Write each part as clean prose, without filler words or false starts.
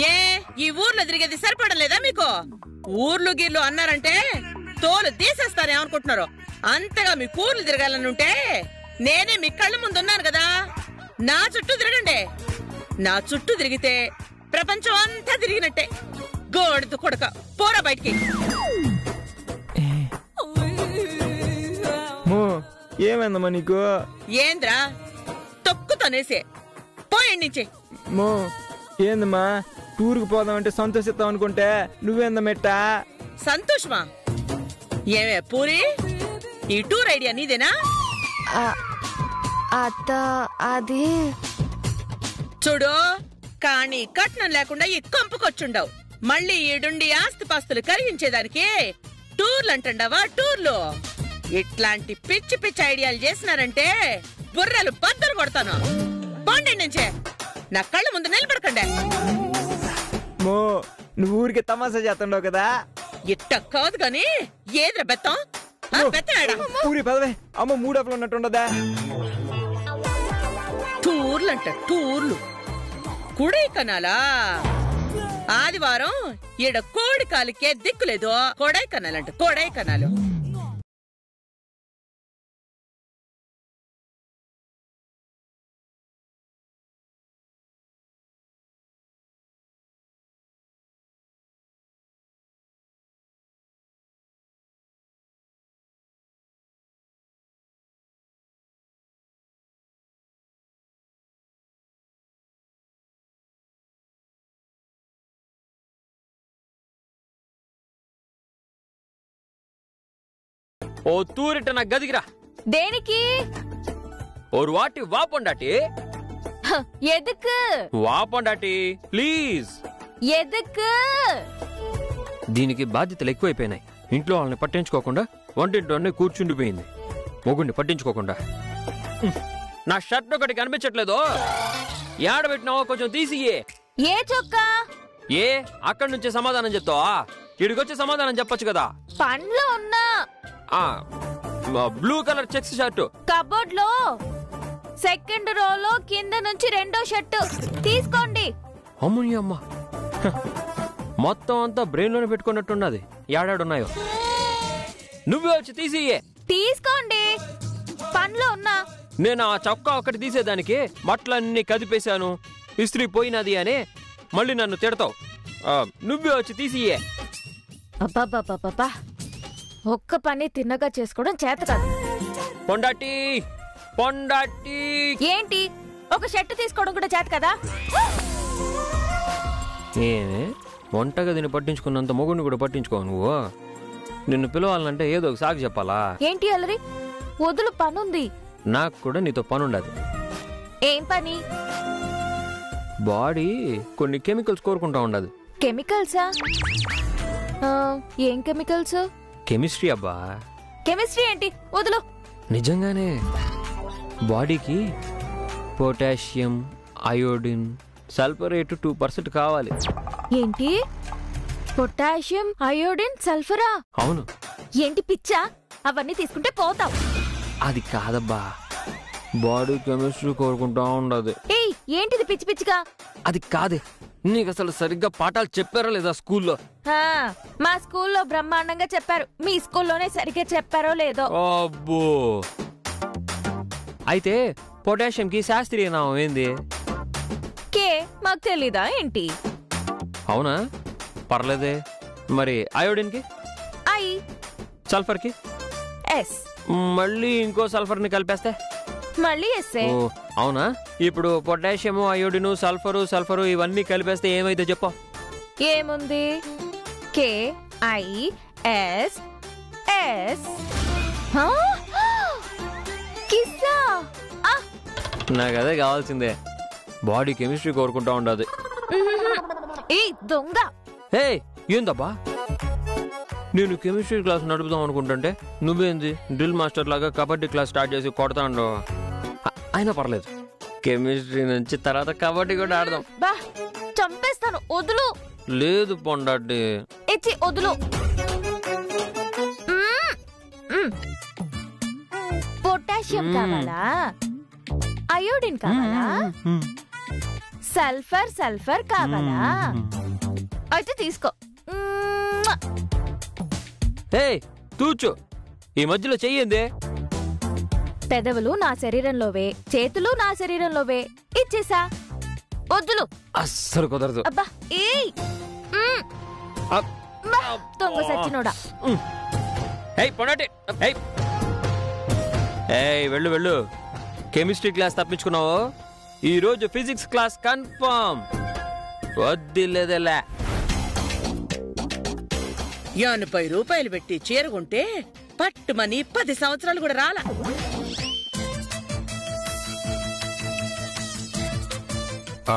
ఏ ఈ ఊర్లో తిరిగేది సరిపడలేదా మీకు? ఊర్లు గీర్లు అన్నారంటే తోలు తీసేస్తారేమనుకుంటున్నారు. అంతగా మీ ఊర్లు తిరగాలనుంటే నేనే మీ కళ్ళ ముందున్నాను కదా. నా చుట్టూ తిరగండి. నా చుట్టూ తిరిగితే ప్రపంచం అంతా తిరిగినట్టే. గోడతో కొడక పోరా బయటికి. ఏమైందమ్మా నీకు? ఏంద్రా తొక్కుతోనేసే పోయండి నుంచి. ఏందమ్మా టూర్కి పోదామంటే సంతోషిస్తాం అనుకుంటే నువ్వేంద మెట్ట? సంతోషమా? ఏమే పూరి, ఈ టూర్ ఐడియా నీదేనా? అత్త అది చూడు, కానీ కట్నం లేకుండా ఈ కొంపకొచ్చుండవు. మళ్ళీ ఈడుండి ఆస్తిపాస్తులు కరిగించేదానికి టూర్లు అంటుండవా? టూర్లు ఇట్లాంటి పిచ్చి పిచ్చి ఐడియాలు చేసినారంటే బుర్రలు బద్దలు కొడతాను. పోండి నుంచే, నా కళ్ళ ముందు నిలబడకండి. నువ్వు ఊరికి తమాషా చేస్తుండవు కదా. ఇట్ట కాదు గాని ఏద్ర బెత్తం పూరి పదవే. అమ్మ మూడప్పుడు ఉన్నట్టుండదా? టూర్లంట టూర్లు. కొడైకనాలా? ఆదివారం ఈడ కోడి కాలికే దిక్కులేదు. కొడైకనాల్ అంట కొడైకనాలు. ఓ తూరిట నా గదిగిరా. దేనికి? ஒரு வாட்டி வா பொண்டாட்டி. ఎదుకు? వా పొండాటి ప్లీజ్. ఎదుకు? దీనికి బాధ్యతలు ఎక్కువైపోయినాయి. ఇంట్లో వాళ్ళని పట్టించుకోకుండా వంటింట్లోనే కూర్చుండిపోయింది. మొగుడిని పట్టించుకోకుండా. నా షర్ట్ ఒకటి కనిపించట్లేదు. ఏడబెట్టినావో కొంచెం తీసియే. ఏ చొక్కా? ఏ అక్కడి నుంచే సమాధానం చెప్తావా? ఇడికొచ్చి సమాధానం చెప్పొచ్చు కదా. పండ్లో ఉన్నా. Blue colour checks shirt cupboard లో సెకండ్ రోలో కింద నుంచి రెండో షర్టు తీసుకోండి. అమ్ముని అమ్మ, మొత్తం అంతా బ్రెయిన్ లోనే పెట్టుకున్నట్టున్నది. ఏడాడున్నాయో నువ్వే వచ్చి తీసియే. తీసుకోండి, పండ్లో ఉన్నా. నేను ఆ చొక్కా ఒకటి తీసేదానికి బట్టలన్నీ కదిపేశాను, ఇస్త్రీ పోయినది అని మళ్ళీ నన్ను తిడతావు. నువ్వే వచ్చి తీసియే. అబ్బాబ్బాబ్బా, ఒక్క పని తిన్నగా చేసుకోవడం చేత కాదు. పొండాటి పొండాటి ఏంటి ఒక షర్ట్ తీసుకోవడం కూడా చేత కదా? ఏమే వంటగదిని పట్టించుకున్నంత మొగుడిని కూడా పట్టించుకో నువ్వు. నిన్ను పిలవాలంటే ఏదో ఒక సాగు చెప్పాలా? ఏంటి అలరి? వదులు, పనుంది. నాకు కూడా నీతో పనుండదు. ఏం పని? బాడీ కొన్ని కెమికల్స్ కోరుకుంటా ఉండదు. కెమికల్సా? ఏం కెమికల్స్? కెమిస్ట్రీ అబ్బా. కెమిస్ట్రీ ఏంటి? వదులు. నిజంగానే బాడీకి పొటాషియం, అయోడిన్, సల్ఫరేట్ 2% కావాలి. ఏంటి? పొటాషియం, అయోడిన్, సల్ఫరా? అవును. ఏంటి పిచ్చా? అవన్నీ తీసుకుంటే పోతావు. అది కాదబ్బా, బాడీ కెమిస్ట్రీ కోరుకుంటా ఉండదు. ఏయ్, ఏంటిది పిచ్చి పిచ్చిగా? అది కాదే, నీకు అసలు సరిగ్గా పాఠాలు చెప్పారా లేదా స్కూల్లో? మా స్కూల్లో బ్రహ్మాండంగా చెప్పారు. మీ స్కూల్లోనే సరిగ్గా చెప్పారో లేదో. అబ్బో, అయితే పొటాషియం కి శాస్త్రీయ నామం ఏంది? కే. మాకు తెలీదా ఏంటి? అవునా, పర్లేదే. మరి అయోడిన్ కి? ఐ. సల్ఫర్ కి? ఎస్. మళ్ళీ ఇంకో సల్ఫర్ ని కలిపేస్తే? మళ్ళీ ఎస్సే. అవునా, ఇప్పుడు పొటాషియం, అయోడిన్, సల్ఫరు ఇవన్నీ కలిపేస్తే ఏమైతే చెప్పు? ఏముంది? కే ఐ ఎస్ ఎస్. కిస్సా? నాకు అదే కావాల్సిందే. బాడీ కెమిస్ట్రీ కోరుకుంటా ఉండదు. ఏ దొంగ! హే, ఏందబ్బా, నేను కెమిస్ట్రీ క్లాస్ నడుపుదాం అనుకుంటుంటే నువ్వేంది డ్రిల్ మాస్టర్ లాగా కబడ్డీ క్లాస్ స్టార్ట్ చేసి కొడతా ఉండవు. అయినా పర్లేదు, కెమిస్ట్రీ నుంచి తర్వాత కబడ్డీ కూడా ఆడదాం. బా, చంపేస్తాను. వదులు. లేదు పొండాటి. ఇచ్చి వదులు. పొటాషియం కావాలా? అయోడిన్ కావాలా? సల్ఫర్ సల్ఫర్ కావాలా? అయితే తీసుకో. తూచు ఈ మధ్యలో చెయ్యిందే. పెదవులు నా శరీరంలోవే, చేతులు నా శరీరంలోవే. ఇచ్చేసా. వద్దులు. అస్సలు కుదరదు. అబ్బా ఏయ్ దొంగ సచ్చినోడా. వెళ్ళు వెళ్ళు. కెమిస్ట్రీ క్లాస్ తప్పించుకున్నావు, ఈ రోజు ఫిజిక్స్ క్లాస్ కన్ఫర్మ్. వద్దిలేదలే. 80 రూపాయలు పెట్టి చీరకుంటే పట్టుమని 10 సంవత్సరాలు కూడా రాలా.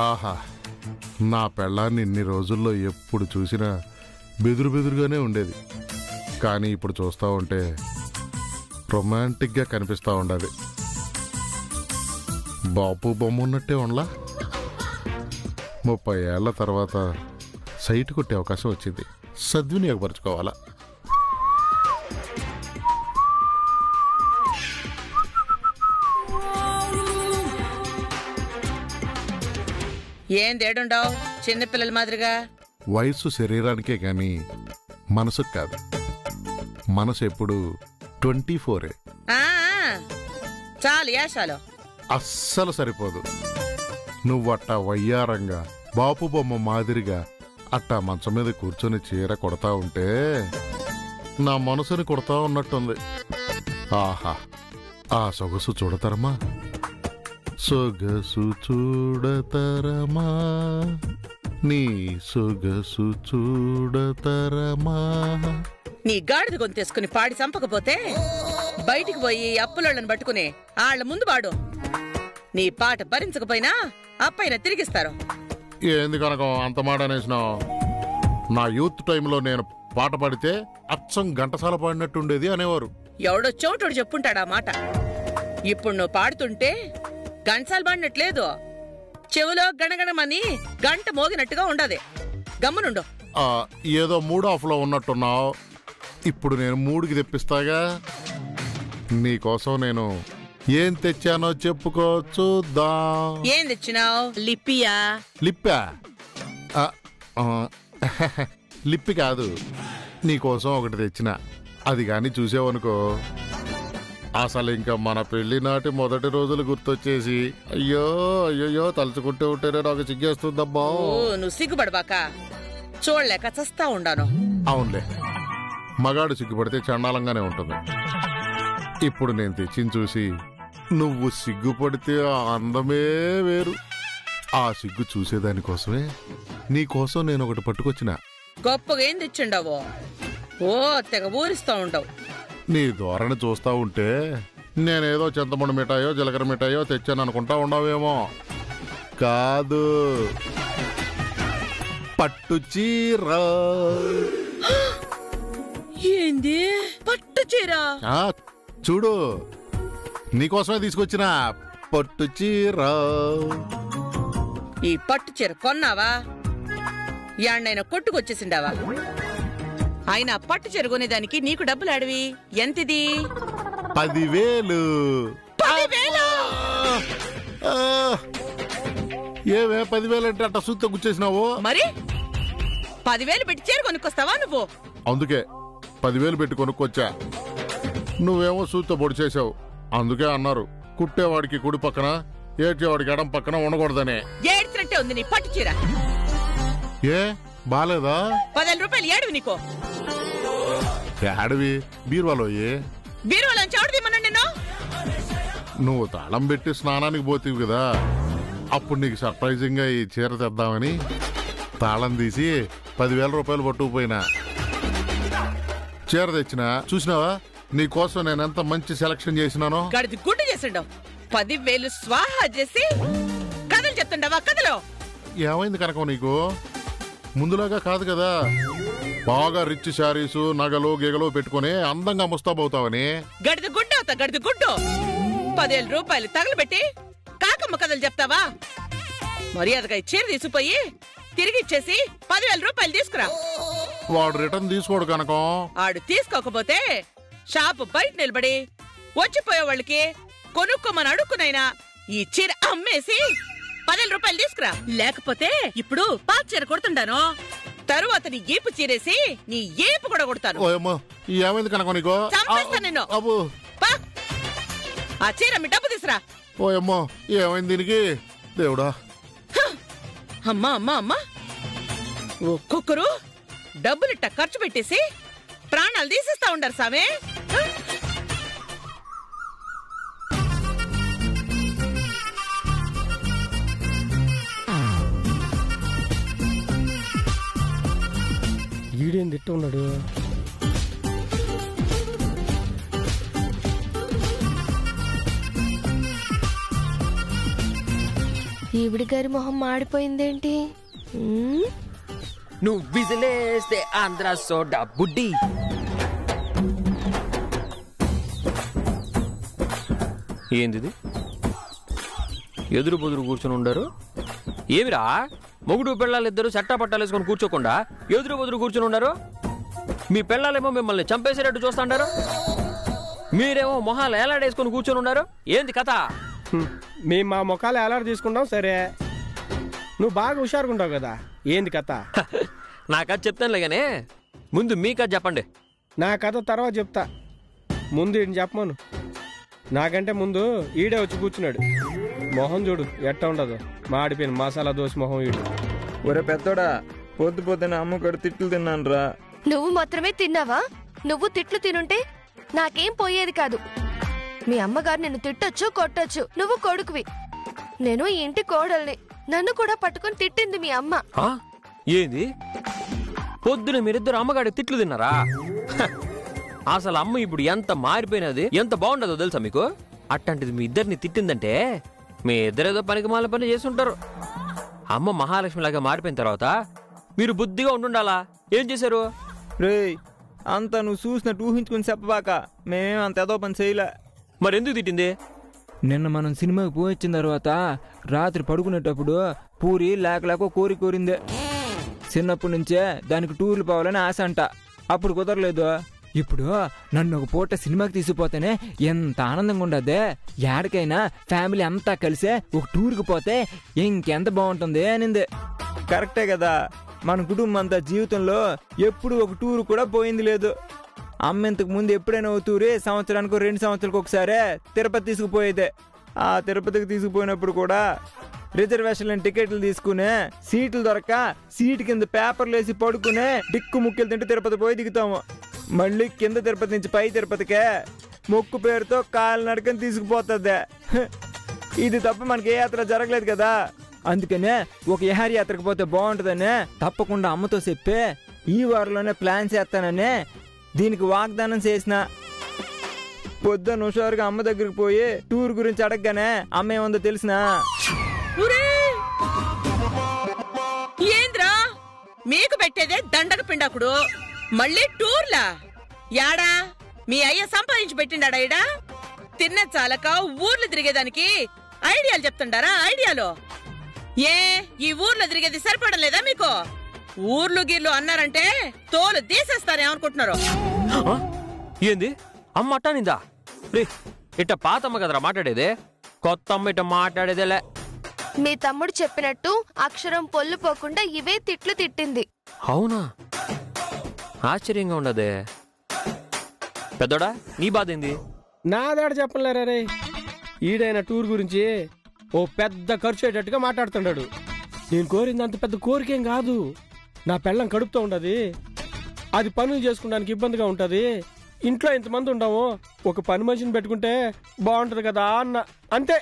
ఆహా, నా పెళ్ళాన్ని ఇన్ని రోజుల్లో ఎప్పుడు చూసినా బెదురుగానే ఉండేది. కానీ ఇప్పుడు చూస్తూ ఉంటే రొమాంటిక్గా కనిపిస్తూ ఉండదు. బాపు బొమ్మ ఉన్నట్టే ఉండలా. 30 ఏళ్ల తర్వాత సైట్ కొట్టే అవకాశం వచ్చింది, సద్వినియోగపరచుకోవాలా. ఏం తేడుండవు చిన్నపిల్లల మాదిరిగా? వయస్సు శరీరానికే గాని మనసుకు కాదు. మనసు ఎప్పుడు 24. చాలు యాశాలు. అస్సలు సరిపోదు. నువ్వట్టా వయ్యారంగా బాపు బొమ్మ మాదిరిగా అట్టా మంచం మీద కూర్చొని చీర కొడతా ఉంటే నా మనసుని కొడతా ఉన్నట్టుంది. ఆహా, ఆ సొగసు చూడతరమా, సొగసు చూడతరమా, నీ సొగసు చూడతరమా. నీ గాడిద గొంతేసుకుని పాడి చంపకపోతే బయటికి పోయి అప్పులను పట్టుకుని ఆళ్ల ముందు పాడు. నీ పాట భరించకపోయినా అప్పైన తిరిగిస్తారు. ఏంది కనుక అంత మాట అనేసినావు? నా యూత్ టైంలో నేను పాట పాడితే అచ్చం ఘంటసాల పాడినట్టుండేది అనేవారు. ఎవడో చోటుడు చెప్పుంటాడా మాట. ఇప్పుడు నువ్వు పాడుతుంటే గంటసాలు పాడినట్లేదు, చెవులో గణగణమని గంట మోగినట్టుగా ఉండదు. గమ్మునుండు. ఏదో మూడ్ ఆఫ్ లో ఉన్నట్టున్నావు. ఇప్పుడు నేను మూడుకి తెప్పిస్తాగా. నీకోసం నేను ఏం తెచ్చానో చెప్పుకో చూద్దాం. ఏం తెచ్చినావు? లిప్పియా? లిప్పా? లిప్పి కాదు, నీకోసం ఒకటి తెచ్చిన. అది కాని చూసావనుకో అసలు ఇంకా మన పెళ్లి నాటి మొదటి రోజులు గుర్తొచ్చేసి అయ్యో అయ్యో తలుచుకుంటూ ఉంటేనే నాకు సిగ్గేస్తుందమ్మా. నువ్వు సిగ్గుపడబాక, చూడలేక చస్తా ఉండాను. అవునులే, మగాడు సిగ్గుపడితే చండాలంగానే ఉంటుంది. ఇప్పుడు నేను తెచ్చింది చూసి నువ్వు సిగ్గుపడితే ఆ అందమే వేరు. ఆ సిగ్గు చూసేదానికోసమే నీకోసం నేను ఒకటి పట్టుకొచ్చిన. గొప్పగా ఏం తెచ్చిండవు? ఓ తెగ ఊరిస్తా ఉండవు. నీ ధోరణి చూస్తా ఉంటే నేనేదో చింతపండు మిఠాయో జీలకర్ర మిఠాయో తెచ్చాను అనుకుంటా ఉండవేమో. కాదు, పట్టు చీర. ఏంది పట్టు చీర? చూడు, నీకోసమే తీసుకొచ్చిన పట్టు చీర. ఈ పట్టు చీర కొన్నావా? యాడ్నైనా కొట్టుకొచ్చేసిండావా? ఆయన పట్టు చీర కొనేదానికి నీకు డబ్బులు అడివి. ఎంతిది? 10,000. 10,000? ఏవే 10,000 అంటే అట్ట సూత్తో గుచ్చేసినావు? మరి 10,000 పెట్టి చీర కొనుక్కొస్తావా నువ్వు? అందుకే 10,000 పెట్టి కొనుక్కొచ్చా. నువ్వేమో సూత్తో పొడి చేసావు. అందుకే అన్నారు కుట్టేవాడికి కుడి పక్కన ఏడ్చేవాడికి ఎడం పక్కన ఉండకూడదనే. ఏడ్చినట్టే ఉంది నీ పట్టు చీర. ఏ బాలేదా? 10,000 రూపాయలు ఏడువి నీకో. ఏడవి? బీరువాలో. ఏ బీరువాలోంచి ఎవడు తీమన్నా నిన్ను? నువ్వు తాళం పెట్టి స్నానానికి పోతీవి కదా, అప్పుడు నీకు సర్ప్రైజింగ్ గా ఈ చీర తెద్దామని తాళం తీసి 10,000 రూపాయలు పట్టుకుపోయినా. చీర తెచ్చినా చూసినావా? నీకోసం నేను ఎంత మంచి సెలక్షన్ చేసినానో. గడిది గుడ్డు చేసిండవు. 10,000 స్వాహా చేసి కథలు చెప్తుండవా? కథలో ఏమైంది కనుక నీకు? ముందులాగా కాదు కదా, బాగా రిచ్ శారీసు నగలు గిగలు పెట్టుకుని అందంగా ముస్తాబవుతావని. గడిది గుడ్డు అవుతా, గడిది గుడ్డు. 10,000 రూపాయలు తగలబెట్టి కాకమ్మ కథలు చెప్తావా? మర్యాదగా చీర తీసుకుపోయి తిరిగిచ్చేసి 10,000 రూపాయలు తీసుకురా. వాడు రిటర్న్ తీసుకోడు కనుక. ఆడు తీసుకోకపోతే షాపు బయట నిలబడి వచ్చిపోయే వాళ్ళకి కొనుక్కోమని అడుక్కునైనా ఈ చీర అమ్మేసి 10,000 రూపాయలు తీసుకురా, లేకపోతే ఇప్పుడు పాత చీర కొడుతుంటాను, తరువాత నీ ఏపు చీరేసి నీ ఏపు కూడా కొడతాను. ఓయమ్మో ఏమైంది కనుక నీకు? చంపేస్తా నిన్ను. అబ్బో పా, ఆ చీర మీ డబ్బు తీసురా. ఓయమ్మో ఏమైంది దీనికి? దేవుడా! అమ్మా అమ్మా అమ్మా, ఒక్కొక్కరు డబ్బులిట్ట ఖర్చు పెట్టేసి ప్రాణాలు తీసేస్తా ఉండారు సామే. ఈడేం తిట్టు ఉన్నాడు. ఈవిడి గారి మొహం మాడిపోయిందేంటి? నువ్వు విజిలేస్తే ఆంధ్ర సోడా బుడ్డి. ఏంది ఎదురు బొదురు కూర్చొని ఉండరు? ఏమిరా మొగుడు పిల్లలిద్దరు చట్టా పట్టాలు వేసుకొని కూర్చోకుండా ఎదురు బొదురు కూర్చొని ఉండరు? మీ పిల్లలేమో మిమ్మల్ని చంపేసేటట్టు చూస్తుంటారు, మీరేమో మొహాలు ఏలాడేసుకొని కూర్చొని ఉన్నారు. ఏంది కథ? మేము మా ముఖాలు ఎలాడ తీసుకుంటాం సరే, నువ్వు బాగా హుషారుగుంటావు కదా, ఏంది కథ? నా కథ చెప్తానులే గానే ముందు మీ కథ చెప్పండి. నా కథ తర్వాత చెప్తా, ముందు ఈయన చెప్పమను. నాకంటే ముందు ఈడే వచ్చి కూర్చున్నాడు. మొహం చూడు ఎట్ట ఉండదు, మాడిపోయిన మసాలా దోశ మొహం ఈడు. ఒరే పెద్దోడా, పొద్దు పొద్దున అమ్మకడు తిట్లు తిన్నాను రా. నువ్వు మాత్రమే తిన్నావా? నువ్వు తిట్లు తినుంటే నాకేం పోయేది కాదు. మీ అమ్మగారు నిన్ను తిట్టొచ్చు, కొట్టొచ్చు, నువ్వు కొడుకువి. నేను ఈ ఇంటి కోడల్ని, నన్ను కూడా పట్టుకొని తిట్టింది మీ అమ్మ. ఏంది పొద్దున మీరిద్దరు అమ్మగాడి తిట్లు తిన్నారా? అసలు అమ్మ ఇప్పుడు ఎంత మారిపోయినది, ఎంత బాగుండదో తెలుసా మీకు? అట్లాంటిది మీ ఇద్దరిని తిట్టిందంటే మీ ఇద్దరేదో పనికి మాల పని చేస్తుంటారు. అమ్మ మహాలక్ష్మిలాగా మారిపోయిన తర్వాత మీరు బుద్ధిగా ఉండుండాలా. ఏం చేశారు? రేయ్, అంతా నువ్వు చూసినట్టు ఊహించుకుని చెప్పబాక, మేమేం అంత ఏదో పని చేయలే. మరెందుకు తిట్టింది? నిన్న మనం సినిమాకి పోయిచ్చిన తర్వాత రాత్రి పడుకునేటప్పుడు పూరి లేక కోరిందే. చిన్నప్పటి నుంచే దానికి టూర్లు పోవాలని ఆశ అంట, అప్పుడు కుదరలేదు. ఇప్పుడు నన్ను ఒక పూట సినిమాకి తీసుకుపోతేనే ఎంత ఆనందంగా ఉండదే. ఎక్కడికైనా ఫ్యామిలీ అంతా కలిసే ఒక టూర్కి పోతే ఇంకెంత బాగుంటుంది అనింది. కరెక్టే కదా, మన కుటుంబం అంతా జీవితంలో ఎప్పుడు ఒక టూర్ కూడా పోయింది లేదు. అమ్మ ఇంతకు ముందు ఎప్పుడైనా ఓ టూరే సంవత్సరానికి 2 సంవత్సరాలకు ఒకసారి తిరుపతి తీసుకుపోయేదే. ఆ తిరుపతికి తీసుకుపోయినప్పుడు కూడా రిజర్వేషన్ టికెట్లు తీసుకునే సీట్లు దొరక సీటు కింద పేపర్లు వేసి పడుకునే డిక్కు ముక్కలు తింటూ తిరుపతి పోయి దిగుతాము. మళ్ళీ కింద తిరుపతి నుంచి పై తిరుపతికే మొక్కు పేరుతో కాలు నడకని తీసుకుపోతుంది. ఇది తప్ప మనకి ఏ యాత్ర జరగలేదు కదా. అందుకనే ఒక విహార యాత్రకు పోతే బాగుంటుందనే తప్పకుండా అమ్మతో చెప్పి ఈ వారంలోనే ప్లాన్ చేస్తాననే దీనికి వాగ్దానం చేసిన. పొద్దున్న హుషారుగా అమ్మ దగ్గరికి పోయి టూర్ గురించి అడగగానే అమ్మ ఏముందో తెలిసినా? ఏంద్రా మీకు పెట్టేదే దండక పిండాకుడు, మళ్ళీ టూర్లా? యాడా మీ అయ్య సంపాదించి పెట్టిండా ఇడా? తిన్న చాలక ఊర్లు తిరిగేదానికి ఐడియాలు చెప్తుండారా? ఐడియాలు ఏ ఈ ఊర్లో తిరిగేది సరిపడలేదా మీకు? ఊర్లు గీర్లు అన్నారంటే తోలు తీసేస్తారేమనుకుంటున్నారు. ఏంది అమ్మ అట్టానిందా? ఇట్ట పాతమ్మ కదరా మాట్లాడేదే, కొత్త అమ్మ ఇట్ట మాట్లాడేదేలే. మీ తమ్ముడు చెప్పినట్టు అక్షరం పొల్లు పోకుండా ఇవే తిట్లు తిట్టింది. అవునా? ఆశ్చర్యంగా ఉండదే. పెద్దోడా నీ బాధ ఏంది? నాదాడు చెప్పలేరా రే. ఈడైన టూర్ గురించి ఓ పెద్ద ఖర్చు అయ్యేటట్టుగా మాట్లాడుతున్నాడు. నేను కోరింది అంత పెద్ద కోరికేం కాదు. నా పెళ్ళం కడుపుతూ ఉండదు, అది పనులు చేసుకోవడానికి ఇబ్బందిగా ఉంటది. ఇంట్లో ఇంతమంది ఉండము, ఒక పని మనిషిని పెట్టుకుంటే బాగుంటది కదా అన్న, అంతే.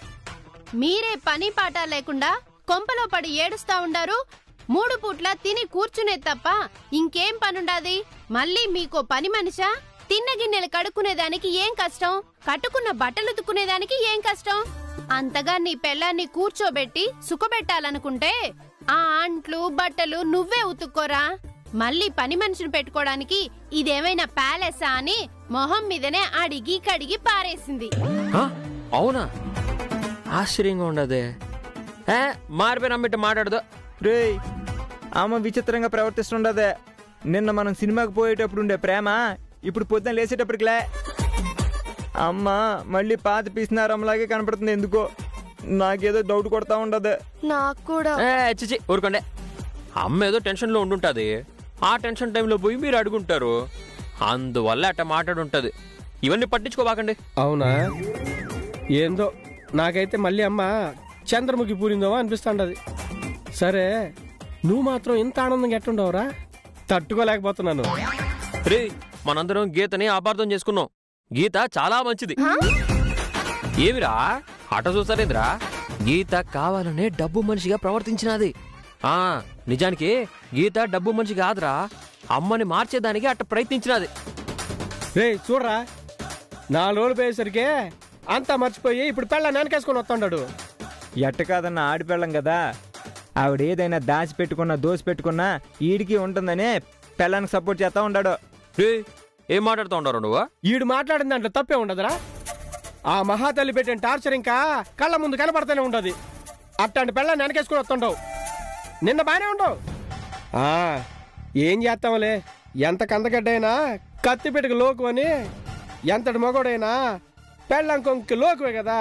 మీరే పని పాట లేకుండా కొంపలో పడి ఏడుస్తా ఉండారు. 3 పూట్ల తిని కూర్చునే తప్ప ఇంకేం పనుండాది? మళ్ళీ మీకో పని మనిషా? తిన్న గిన్నెలు కడుక్కునేదానికి ఏం కష్టం? కట్టుకున్న బట్టలు ఉతుక్కునేదానికి ఏం కష్టం? అంతగా నీ పెళ్ళాన్ని కూర్చోబెట్టి సుఖపెట్టాలనుకుంటే ఆ అంట్లు బట్టలు నువ్వే ఉతుక్కోరా. మళ్ళీ పని మనిషిని పెట్టుకోవడానికి ఇదేమైనా ప్యాలెసా అని మొహం మీదనే అడిగి కడిగి పారేసింది. అవునా? ఆశ్చర్యంగా ఉండదే. మారిపోయిన అమ్మిట మాట్లాడదు. రేయ్, అమ్మ విచిత్రంగా ప్రవర్తిస్తుండదే. నిన్న మనం సినిమాకి పోయేటప్పుడు ఉండే ప్రేమ ఇప్పుడు పొద్దున లేచేటప్పటికిలే. అమ్మ మళ్ళీ పాత పిసినారమ్మలాగే కనపడుతుంది ఎందుకో. నాకేదో డౌట్ కొడతా ఉండదు. నాకు కూడా. చిచి ఊరుకోండి. అమ్మ ఏదో టెన్షన్లో ఉండుంటుంది. ఆ టెన్షన్ టైంలో పోయి మీరు అడుగుంటారు, అందువల్ల అట్ట మాట్లాడుంటది. ఇవన్నీ పట్టించుకోబాకండి. అవునా? ఏందో నాకైతే మళ్ళీ అమ్మ చంద్రముఖి పూరిందో అనిపిస్తుండది. సరే, నువ్వు మాత్రం ఇంత ఆనందంగా ఎట్టుండవురా? తట్టుకోలేకపోతున్నాను. రే, మనందరం గీతని అపార్థం చేసుకున్నాం. గీత చాలా మంచిది. ఏమిరా అట చూసారేంద్రా? గీత కావాలనే డబ్బు మనిషిగా ప్రవర్తించినది. నిజానికి గీత డబ్బు మనిషి కాదురా, అమ్మని మార్చేదానికి అట్ట ప్రయత్నించినది. రే చూడరా, 4 రోజులు పోయేసరికి అంతా మర్చిపోయి ఇప్పుడు పెళ్ళ వెనకేసుకొని వస్తుండాడు. ఎట్ట కాదన్న ఆడిపెళ్ళం కదా, ఆవిడ ఏదైనా దాచి పెట్టుకున్నా దోసి పెట్టుకున్నా ఈడికి ఉంటుందనే పెళ్ళానికి సపోర్ట్ చేస్తా ఉన్నాడు. ఏం మాట్లాడుతూ ఉండరు నువ్వు? ఈడు మాట్లాడిన దాంట్లో తప్పే ఉండదురా. ఆ మహాతల్లి పెట్టిన టార్చర్ ఇంకా కళ్ళ ముందు కనపడుతూనే ఉండదు. అట్లాంటి పెళ్ళాన్ని వెనకేసుకుని వస్తుండవు. నిన్న బానే ఉండవు. ఏం చేస్తాంలే, ఎంత కందగడ్డైనా కత్తి పెట్టుకు లోకు అని, ఎంతటి మొగోడైనా పెళ్ళం కొంకి లోకువే కదా.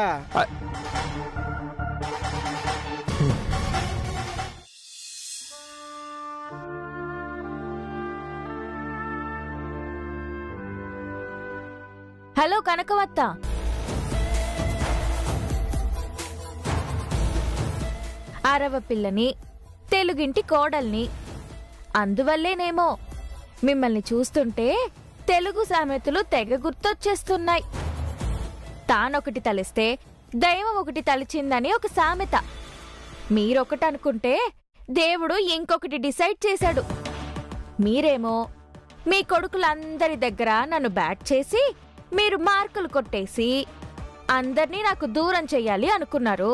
హలో కనకవత్త, అరవ పిల్లని, తెలుగింటి కోడల్ని. అందువల్లేనేమో మిమ్మల్ని చూస్తుంటే తెలుగు సామెతలు తెగ గుర్తొచ్చేస్తున్నాయి. తానొకటి తలిస్తే దైవం ఒకటి తలిచిందని ఒక సామెత. మీరొకటి అనుకుంటే దేవుడు ఇంకొకటి డిసైడ్ చేశాడు. మీరేమో మీ కొడుకులందరి దగ్గర నన్ను బ్యాట్ చేసి మీరు మార్కులు కొట్టేసి అందర్నీ నాకు దూరం చెయ్యాలి అనుకున్నారు.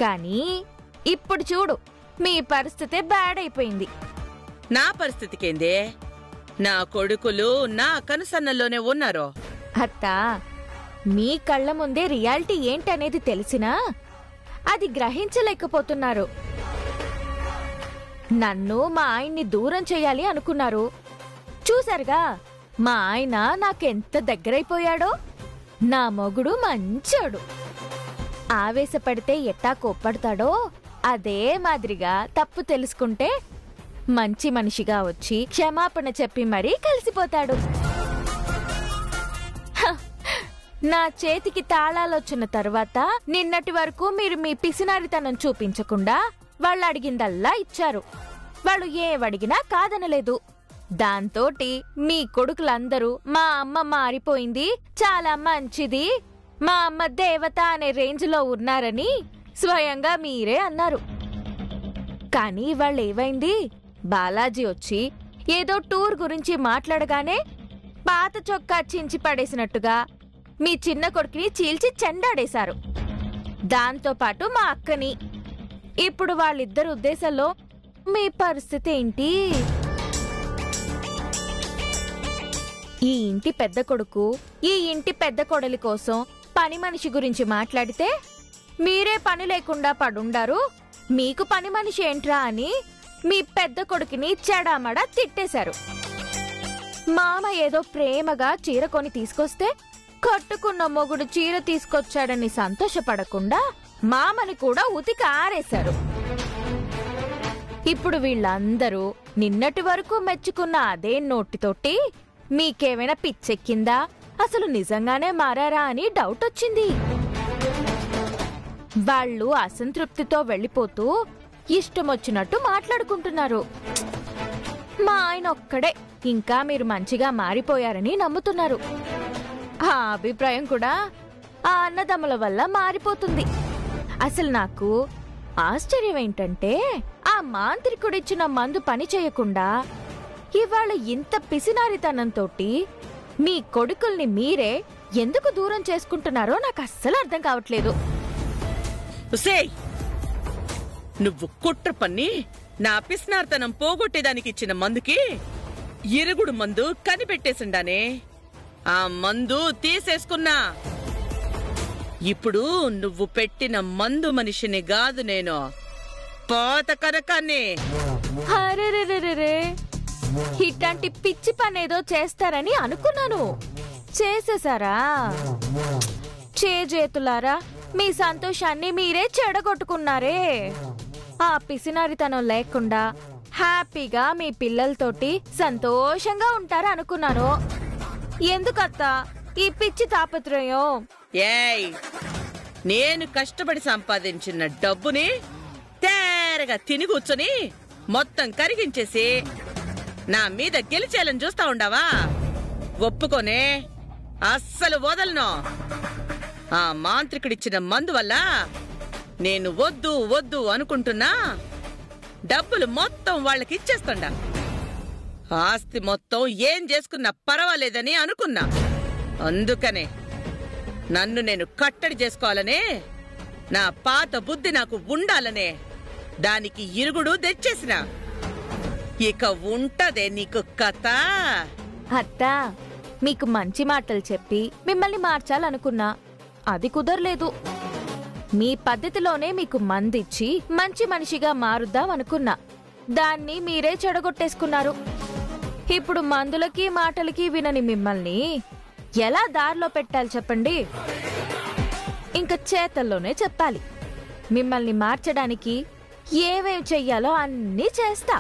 కానీ ఇప్పుడు చూడు, మీ పరిస్థితి బ్యాడ్ అయిపోయింది. నా పరిస్థితికేందే? నా కొడుకులు నా కనుసన్నల్లోనే ఉన్నారు. అత్తా, మీ కళ్ళ ముందే రియాలిటీ ఏంటనేది తెలిసినా అది గ్రహించలేకపోతున్నారు. నన్ను మా ఆయన్ని దూరం చెయ్యాలి అనుకున్నారు. చూశారుగా, మా ఆయన నాకెంత దగ్గరైపోయాడో. నా మొగుడు మంచోడు. ఆవేశపడితే ఎట్టా కోప్పడతాడో అదే మాదిరిగా తప్పు తెలుసుకుంటే మంచి మనిషిగా వచ్చి క్షమాపణ చెప్పి మరీ కలిసిపోతాడు. నా చేతికి తాళాలొచ్చిన తర్వాత నిన్నటి వరకు మీరు మీ పిసినారితనం చూపించకుండా వాళ్ళు అడిగిందల్లా ఇచ్చారు. వాళ్ళు ఏవడిగినా కాదనలేదు. దాంతోటి మీ కొడుకులందరూ మా అమ్మ మారిపోయింది, చాలా మంచిది, మా అమ్మ దేవత అనే రేంజ్లో ఉన్నారని స్వయంగా మీరే అన్నారు. కానీ వాళ్ళేవైంది, బాలాజీ వచ్చి ఏదో టూర్ గురించి మాట్లాడగానే పాత చొక్కా చించి పడేసినట్టుగా మీ చిన్న కొడుకుని చీల్చి చెండాడేశారు. దాంతోపాటు మా అక్కని. ఇప్పుడు వాళ్ళిద్దరు ఉద్దేశంలో మీ పరిస్థితి ఏంటి? ఈ ఇంటి పెద్ద కొడుకు ఈ ఇంటి పెద్ద కొడలి కోసం పని మనిషి గురించి మాట్లాడితే మీరే పని లేకుండా పడుండారు, మీకు పని మనిషి ఏంట్రా అని మీ పెద్ద కొడుకుని చెడామడా తిట్టేశారు. మామ ఏదో ప్రేమగా చీర కొని తీసుకొస్తే కట్టుకున్న మొగుడు చీర తీసుకొచ్చాడని సంతోషపడకుండా మామని కూడా ఉతికి ఆరేశారు. ఇప్పుడు వీళ్ళందరూ నిన్నటి వరకు మెచ్చుకున్న అదే నోటితోటి మీకేమైనా పిచ్చెక్కిందా, అసలు నిజంగానే మారారా అని డౌట్ వచ్చింది. వాళ్ళు అసంతృప్తితో వెళ్ళిపోతూ ఇష్టమొచ్చినట్టు మాట్లాడుకుంటున్నారు. మా ఆయన ఒక్కడే ఇంకా మీరు మంచిగా మారిపోయారని నమ్ముతున్నారు. ఆ అభిప్రాయం కూడా ఆ అన్నదమ్ముల వల్ల మారిపోతుంది. అసలు నాకు ఆశ్చర్యం ఏంటంటే ఆ మాంత్రికుడిచ్చిన మందు పని చేయకుండా ఇవాళ ఇంత పిసినారితనంతోటి మీ కొడుకుల్ని మీరే ఎందుకు దూరం చేసుకుంటున్నారో నాకు అస్సలు అర్థం కావట్లేదు. నువ్వు కుట్ర పన్ని నా పిసినార్తనం పోగొట్టేదానికి ఇచ్చిన మందుకి ఇరుగుడు మందు కనిపెట్టేసిండానే. ఆ మందు తీసేసుకున్నా. ఇప్పుడు నువ్వు పెట్టిన మందు మనిషిని కాదు నేను, పాత కనకాన్ని. అరెరెరెరెరే, ఇట్లాంటి పిచ్చి పనేదో చేస్తారని అనుకున్నాను. చేసేసారా? చేతులారా మీ సంతోషాన్ని మీరే చెడగొట్టుకున్నారే. ఆ పిసినారితనం లేకుండా హ్యాపీగా మీ పిల్లలతోటి సంతోషంగా ఉంటారు అనుకున్నాను. ఎందుకత్తా ఈ పిచ్చి తాపత్రయం? ఏయ్, నేను కష్టపడి సంపాదించిన డబ్బుని తేరగా తిని కూర్చొని మొత్తం కరిగించేసి నా మీద గెలిచేయాలని చూస్తా ఉండావా? ఒప్పుకోనే, అస్సలు వదలను. ఆ మాంత్రికుడిచ్చిన మందు వల్ల నేను వద్దు వద్దు అనుకుంటున్నా డబ్బులు మొత్తం వాళ్ళకి ఇచ్చేస్తుండా. ఆస్తి మొత్తం ఏం చేసుకున్నా పర్వాలేదని అనుకున్నా. అందుకనే నన్ను నేను కట్టడి చేసుకోవాలనే, నా పాత బుద్ధి నాకు ఉండాలనే దానికి ఇరుగుడు తెచ్చేసిన. ఇక ఉంటదే నీకు కథ. అత్తా, మీకు మంచి మాటలు చెప్పి మిమ్మల్ని మార్చాలనుకున్నా, అది కుదరలేదు. మీ పద్ధతిలోనే మీకు మందిచ్చి మంచి మనిషిగా మారుద్దాం అనుకున్నా, దాన్ని మీరే చెడగొట్టేసుకున్నారు. ఇప్పుడు మందులకి మాటలకి వినని మిమ్మల్ని ఎలా దారిలో పెట్టాలి చెప్పండి? ఇంక చేతల్లోనే చెప్పాలి. మిమ్మల్ని మార్చడానికి ఏమేం చెయ్యాలో అన్నీ చేస్తా.